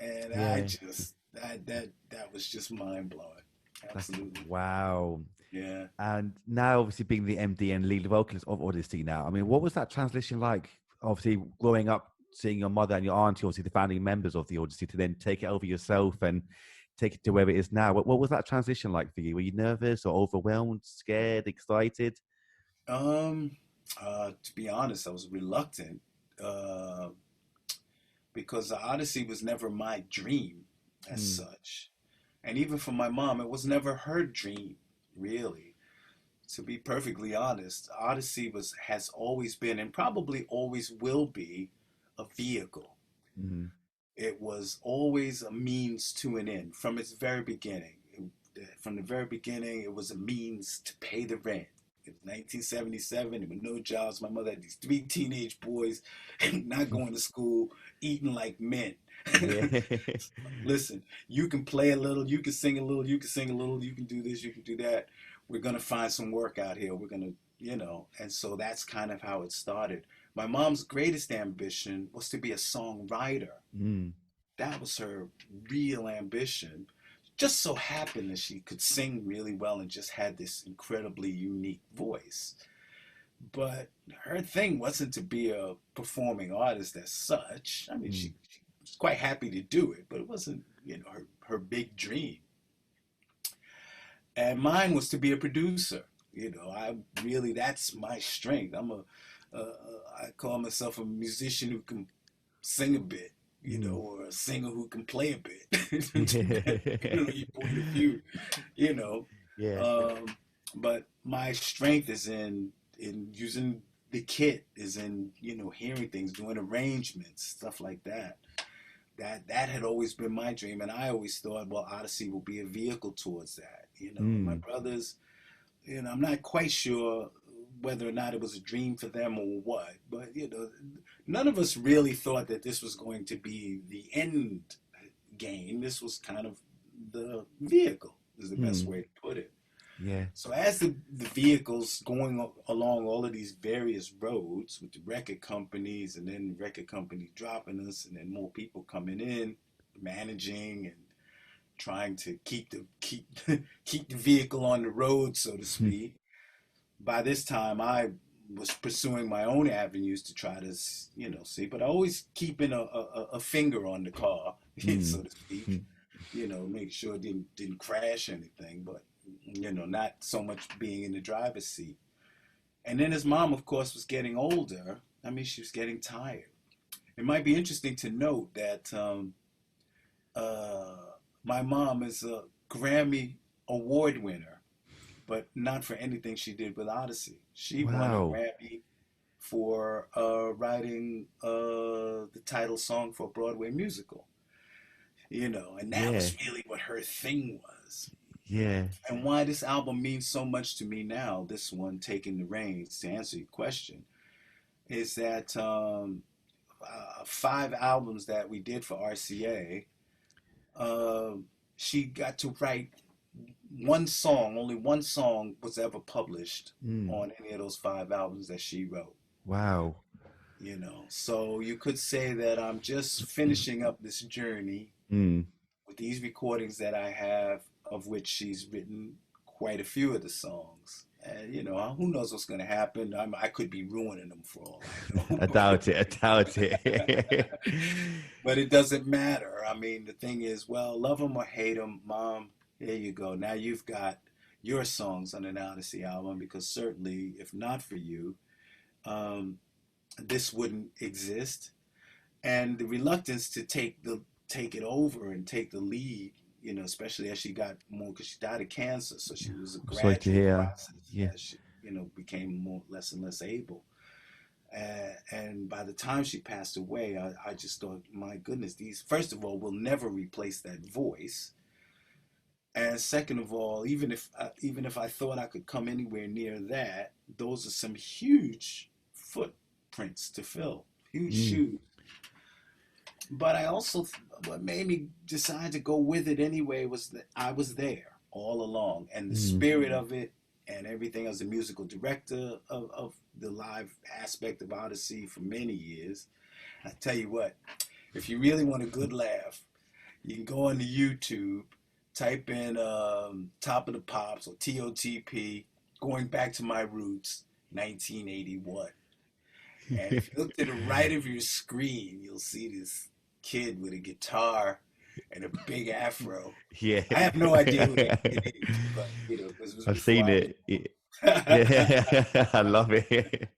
And I Yeah. just that was just mind blowing. That's Absolutely. wow. Yeah. And now, obviously, being the MD and lead vocalist of Odyssey now, I mean, what was that transition like? Obviously, growing up, seeing your mother and your auntie, obviously the founding members of the Odyssey, to then take it over yourself and take it to where it is now. What was that transition like for you? Were you nervous or overwhelmed, scared, excited? Um, to be honest, I was reluctant uh, because the Odyssey was never my dream as Mm, such. And even for my mom, it was never her dream, really. To be perfectly honest, Odyssey has always been and probably always will be a vehicle. mm, It was always a means to an end from its very beginning. From the very beginning, it was a means to pay the rent. It was 1977. There were no jobs. My mother had these three teenage boys not going to school, eating like men. yeah. Listen, you can play a little, you can sing a little, you can sing a little, you can do this, you can do that. We're going to find some work out here. We're going to, and so that's kind of how it started. My mom's greatest ambition was to be a songwriter. Mm, That was her real ambition. Just so happened that she could sing really well and just had this incredibly unique voice. But her thing wasn't to be a performing artist as such. I mean, mm, she was quite happy to do it, but it wasn't, her big dream. And mine was to be a producer. I really, that's my strength. I call myself a musician who can sing a bit, mm. or a singer who can play a bit, depending Yeah. on your point of view, you know. Yeah. Um, but my strength is in using the kit, is in hearing things, doing arrangements, stuff like that. That had always been my dream, and I always thought, well, Odyssey will be a vehicle towards that. And my Mm, brothers, I'm not quite sure whether or not it was a dream for them or what, but none of us really thought that this was going to be the end game. This was kind of the vehicle, is the best mm. way to put it. Yeah. So as the vehicles going along all of these various roads with the record companies, and then the record company dropping us, and then more people coming in, managing and trying to keep keep the vehicle on the road, so to speak. By this time, I was pursuing my own avenues to try to, see, but always keeping a finger on the car, Mm, so to speak. mm, Make sure it didn't crash anything, but not so much being in the driver's seat. And then his mom, of course, was getting older. I mean, she was getting tired. It might be interesting to note that uh, my mom is a Grammy Award winner, but not for anything she did with Odyssey. She won a wow. Grammy for writing the title song for a Broadway musical, and that Yeah. was really what her thing was. Yeah. And why this album means so much to me now, this one, Taking the Reins, to answer your question, is that 5 albums that we did for RCA, uh, she got to write one song. Only one song was ever published Mm, on any of those 5 albums that she wrote. wow. So you could say that I'm just finishing up this journey Mm, with these recordings that I have, of which she's written quite a few of the songs. And who knows what's going to happen? I could be ruining them for all I I know. doubt it. I doubt it. But it doesn't matter. I mean, the thing is, well, love them or hate them, Mom. There you go. Now you've got your songs on an Odyssey album, because certainly, if not for you, um, this wouldn't exist. And the reluctance to take it over and take the lead, especially as she got more, because she died of cancer, so she was a I'm sorry to gradual hear. process Yeah. as she became more less and less able. And by the time she passed away, I just thought, my goodness, these, first of all, will never replace that voice. And second of all, even if I thought I could come anywhere near that, those are some huge footprints to fill, huge Mm, shoes. But I also, what made me decide to go with it anyway was that I was there all along, and the mm, spirit of it, and everything. As a musical director of the live aspect of Odyssey for many years. I tell you what, if you really want a good laugh, You can go onto YouTube, type in Top of the Pops or TOTP, going back to my roots, 1981. And if you look to the right of your screen, you'll see this kid with a guitar and a big afro. Yeah. I have no idea who that kid is, but because it was I've before seen I it. was born. Yeah, I love it.